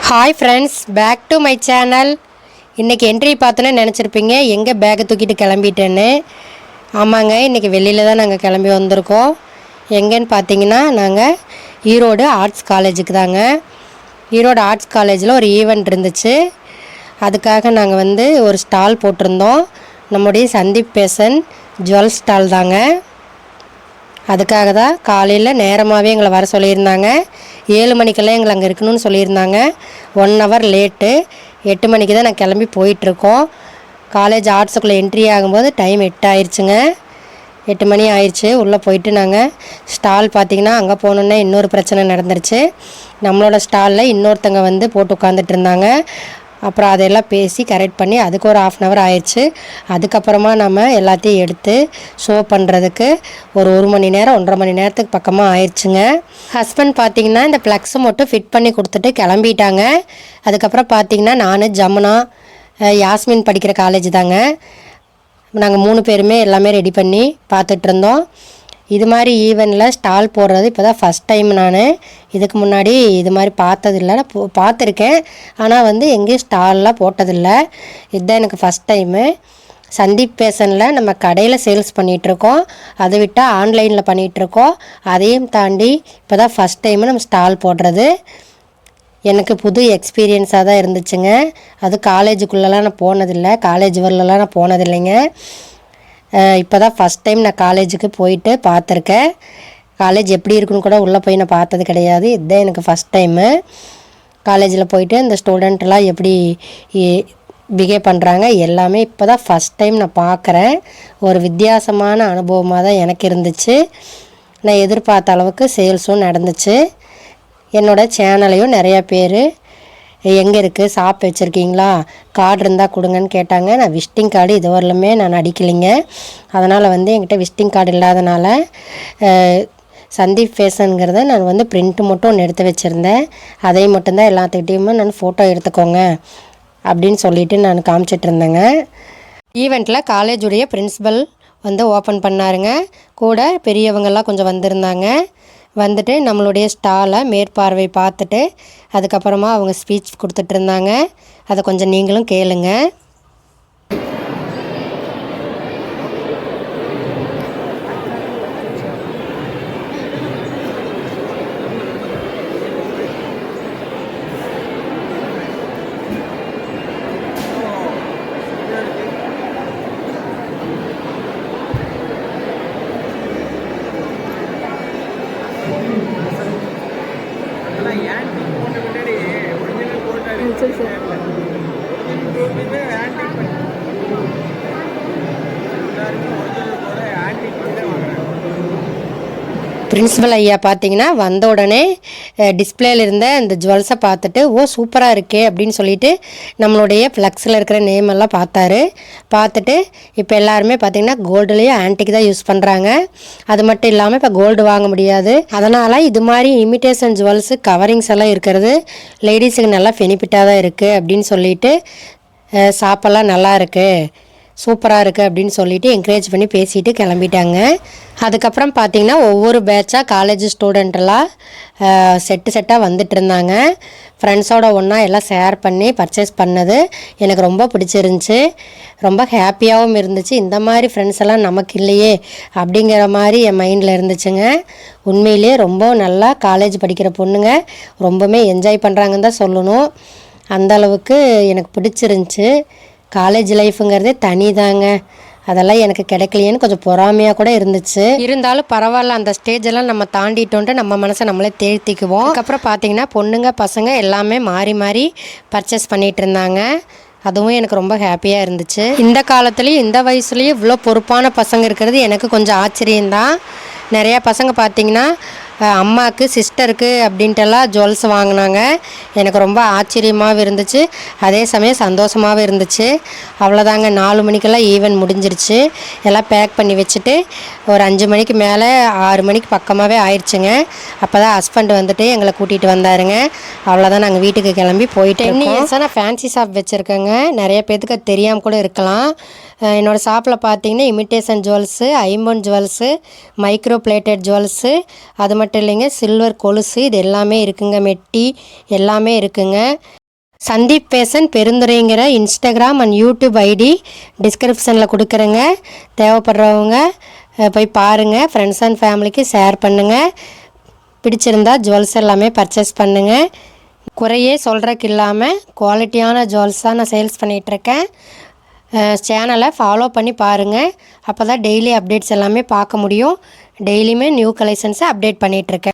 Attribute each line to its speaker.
Speaker 1: Hi friends, back to my channel. இன்றைக்கி entry பார்த்தோன்னே நினச்சிருப்பீங்க எங்கே பேக்கை தூக்கிட்டு கிளம்பிட்டேன்னு. ஆமாங்க, இன்றைக்கி வெளியில் தான் நாங்கள் கிளம்பி வந்திருக்கோம். எங்கேன்னு பார்த்தீங்கன்னா நாங்கள் ஈரோடு ஆர்ட்ஸ் காலேஜுக்கு தாங்க. ஈரோடு ஆர்ட்ஸ் காலேஜில் ஒரு ஈவெண்ட் இருந்துச்சு. அதுக்காக நாங்கள் ஒரு ஸ்டால் போட்டிருந்தோம். நம்முடைய சந்தீப் பேஷன் ஜுவல் ஸ்டால் தாங்க. அதுக்காக தான் காலையில் நேரமாகவே எங்களை வர சொல்லியிருந்தாங்க. 7 மணிக்கெல்லாம் எங்களை அங்கே இருக்கணும்னு சொல்லியிருந்தாங்க. 1 ஹவர் லேட்டு. 8 மணிக்கு தான் நான் கிளம்பி போயிட்டுருக்கோம். காலேஜ் ஆர்ட்ஸுக்குள்ளே என்ட்ரி ஆகும்போது டைம் 8 ஆயிடுச்சுங்க. 8 மணி ஆயிடுச்சு. உள்ளே போயிட்டு நாங்கள் ஸ்டால் பார்த்திங்கன்னா அங்கே போகணுன்னே இன்னொரு பிரச்சனை நடந்துருச்சு. நம்மளோட ஸ்டாலில் இன்னொருத்தங்க போட்டு உட்காந்துட்டு இருந்தாங்க. அப்புறம் அதையெல்லாம் பேசி கரெக்ட் பண்ணி அதுக்கு ஒரு 1/2 ஹவர் ஆயிடுச்சு. அதுக்கப்புறமா நம்ம எல்லாத்தையும் எடுத்து ஷோ பண்ணுறதுக்கு ஒரு 1 மணி நேரம் 1.5 மணி நேரத்துக்கு பக்கமாக ஆயிடுச்சுங்க. ஹஸ்பண்ட் பார்த்திங்கன்னா இந்த ப்ளக்ஸை மட்டும் ஃபிட் பண்ணி கொடுத்துட்டு கிளம்பிட்டாங்க. அதுக்கப்புறம் பார்த்திங்கன்னா நான் ஜமுனா யாஸ்மின் படிக்கிற காலேஜ் தாங்க. நாங்கள் 3 பேருமே எல்லாமே ரெடி பண்ணி பார்த்துட்ருந்தோம். இது மாதிரி ஈவெண்ட்டில் ஸ்டால் போடுறது இப்போ தான் ஃபஸ்ட் டைம். நான் இதுக்கு முன்னாடி இது மாதிரி பார்த்ததில்லை. நான் பார்த்துருக்கேன், ஆனால் எங்கேயும் ஸ்டால்லாம் போட்டதில்லை. இதுதான் எனக்கு ஃபஸ்ட் டைமு. சந்தீப் பேஷனில் நம்ம கடையில் சேல்ஸ் பண்ணிகிட்ருக்கோம். அதை விட்டால் ஆன்லைனில் பண்ணிகிட்ருக்கோம். அதையும் தாண்டி இப்போ தான் ஃபஸ்ட் டைமு நம்ம ஸ்டால் போடுறது. எனக்கு புது எக்ஸ்பீரியன்ஸாக தான் இருந்துச்சுங்க. அது காலேஜுக்குள்ளெலாம் நான் போனதில்லை, காலேஜ் வரலலாம் நான் போனதில்லைங்க. இப்போ தான் ஃபஸ்ட் டைம் நான் காலேஜுக்கு போயிட்டு பார்த்துருக்கேன். காலேஜ் எப்படி இருக்குன்னு கூட உள்ளே போய் நான் பார்த்தது கிடையாது. இதுதான் எனக்கு ஃபஸ்ட் டைமு. காலேஜில் போயிட்டு இந்த ஸ்டூடெண்ட்லாம் எப்படி பிஹேவ் பண்ணுறாங்க எல்லாமே இப்போ தான் ஃபஸ்ட் டைம் நான் பார்க்குறேன். ஒரு வித்தியாசமான அனுபவமாக தான் எனக்கு இருந்துச்சு. நான் எதிர்பார்த்த அளவுக்கு சேல்ஸும் நடந்துச்சு. என்னோடய சேனலையும் நிறையா பேர் எங்கே இருக்குது, ஷாப் வச்சுருக்கீங்களா, கார்டு இருந்தால் கொடுங்கன்னு கேட்டாங்க. நான் விசிட்டிங் கார்டு இதுவரையிலுமே நான் அடிக்கலைங்க. அதனால் என்கிட்ட விசிட்டிங் கார்டு இல்லாதனால சந்தீப் ஃபேஷனுங்கிறத நான் பிரிண்ட்டு மட்டும் ஒன்று எடுத்து வச்சுருந்தேன். அதை மட்டும்தான் எல்லாத்துக்கிட்டேயுமே நான் ஃபோட்டோ எடுத்துக்கோங்க அப்படின்னு சொல்லிவிட்டு நான் காமிச்சிட்டு இருந்தேங்க. ஈவெண்ட்டில் காலேஜுடைய பிரின்சிபல் ஓப்பன் பண்ணாருங்க. கூட பெரியவங்கள்லாம் கொஞ்சம் வந்திருந்தாங்க. வந்துட்டு நம்மளுடைய ஸ்டாலை மேற்பார்வை பார்த்துட்டு அதுக்கப்புறமா அவங்க ஸ்பீச் கொடுத்துட்டு இருந்தாங்க. அதை கொஞ்சம் நீங்களும் கேளுங்க. பிரின்சிபல் ஐயா பார்த்தீங்கன்னா வந்த உடனே டிஸ்பிளேயில் இருந்த இந்த ஜுவல்ஸை பார்த்துட்டு சூப்பராக இருக்கே அப்படின்னு சொல்லிட்டு நம்மளுடைய ஃப்ளக்ஸில் இருக்கிற நேம் எல்லாம் பார்த்துட்டு இப்போ எல்லாருமே பார்த்திங்கன்னா கோல்டுலேயே ஆன்டிக் தான் யூஸ் பண்ணுறாங்க. அது மட்டும் இல்லாமல் இப்போ கோல்டு வாங்க முடியாது. அதனால் இது மாதிரி இமிட்டேஷன் ஜுவல்ஸு கவரிங்ஸ் எல்லாம் இருக்கிறது லேடிஸுக்கு நல்லா பெனிஃபிட்டாக தான் இருக்குது அப்படின்னு சொல்லிட்டு ஷாப்பெல்லாம் நல்லா இருக்குது, சூப்பராக இருக்குது அப்படின்னு சொல்லிட்டு என்கரேஜ் பண்ணி பேசிட்டு கிளம்பிட்டாங்க. அதுக்கப்புறம் பார்த்திங்கன்னா ஒவ்வொரு பேட்சாக காலேஜ் ஸ்டூடெண்ட்டெல்லாம் செட்டாக வந்துட்டு இருந்தாங்க. ஃப்ரெண்ட்ஸோட ஒன்றா எல்லாம் ஷேர் பண்ணி பர்ச்சேஸ் பண்ணது எனக்கு ரொம்ப பிடிச்சிருந்துச்சி. ரொம்ப ஹாப்பியாகவும் இருந்துச்சு. இந்த மாதிரி ஃப்ரெண்ட்ஸ் எல்லாம் நமக்கு இல்லையே அப்படிங்கிற மாதிரி என் மைண்டில் இருந்துச்சுங்க. உண்மையிலே ரொம்ப நல்லா காலேஜ் படிக்கிற பொண்ணுங்க ரொம்பவுமே என்ஜாய் பண்ணுறாங்கன்னு தான் சொல்லணும். அந்தளவுக்கு எனக்கு பிடிச்சிருந்துச்சி. காலேஜ் லைஃபுங்கிறதே தனி தாங்க. அதெல்லாம் எனக்கு கிடைக்கலையேன்னு கொஞ்சம் பொறாமையாக கூட இருந்துச்சு. இருந்தாலும் பரவாயில்ல, அந்த ஸ்டேஜெல்லாம் நம்ம தாண்டிட்டோன்ட்டு நம்ம மனசை நம்மளே தேழ்த்திக்குவோம். அதுக்கப்புறம் பார்த்திங்கன்னா பொண்ணுங்க பசங்க எல்லாமே மாறி மாறி பர்ச்சேஸ் பண்ணிகிட்டு இருந்தாங்க. அதுவும் எனக்கு ரொம்ப ஹாப்பியாக இருந்துச்சு. இந்த காலத்துலேயும் இந்த வயசுலேயும் இவ்வளோ பொறுப்பான பசங்க இருக்கிறது எனக்கு கொஞ்சம் ஆச்சரியம்தான். நிறையா பசங்க பார்த்திங்கன்னா அம்மாவுக்கு சிஸ்டருக்கு அப்படின்ட்டுலாம் ஜுவல்ஸ் வாங்கினாங்க. எனக்கு ரொம்ப ஆச்சரியமாகவும் இருந்துச்சு, அதே சமயம் சந்தோஷமாகவும் இருந்துச்சு. அவ்வளோதாங்க, 4 மணிக்கெல்லாம் ஈவெண்ட் முடிஞ்சிருச்சு. எல்லாம் பேக் பண்ணி வச்சுட்டு ஒரு 5 மணிக்கு மேலே 6 மணிக்கு பக்கமாகவே ஆயிடுச்சுங்க. அப்போ தான் ஹஸ்பண்ட் எங்களை கூட்டிகிட்டு வந்தாருங்க. அவ்வளோதான், நாங்கள் வீட்டுக்கு கிளம்பி போயிட்டு நான் ஃபேன்சி ஷாப் வச்சுருக்கேங்க. நிறைய பேத்துக்கு அது தெரியாமல் கூட இருக்கலாம். என்னோடய ஷாப்பில் பார்த்தீங்கன்னா இமிட்டேஷன் ஜுவல்ஸு, ஐம்பொன் ஜுவல்ஸு, மைக்ரோ பிளேட்டட் ஜுவல்ஸு, அது மட்டும் இல்லைங்க, சில்வர் கொலுசு இது எல்லாமே இருக்குங்க. மெட்டி எல்லாமே இருக்குங்க. சந்தீப் ஃபேஷன் பெருந்துறைங்கிற இன்ஸ்டாகிராம் அண்ட் யூடியூப் ஐடி டிஸ்கிரிப்ஷனில் கொடுக்குறேங்க. தேவைப்படுறவங்க போய் பாருங்கள். ஃப்ரெண்ட்ஸ் அண்ட் ஃபேமிலிக்கு ஷேர் பண்ணுங்கள். பிடிச்சிருந்தா ஜுவல்ஸ் எல்லாமே பர்ச்சேஸ் பண்ணுங்கள். குறையே சொல்கிறக்கு இல்லாமல் குவாலிட்டியான ஜுவல்ஸாக நான் சேல்ஸ் பண்ணிகிட்ருக்கேன். சேனலை ஃபாலோ பண்ணி பாருங்கள். அப்போ தான் டெய்லி அப்டேட்ஸ் எல்லாமே பார்க்க முடியும். டெய்லியுமே நியூ கலெக்ஷன்ஸை அப்டேட் பண்ணிகிட்ருக்கேன்.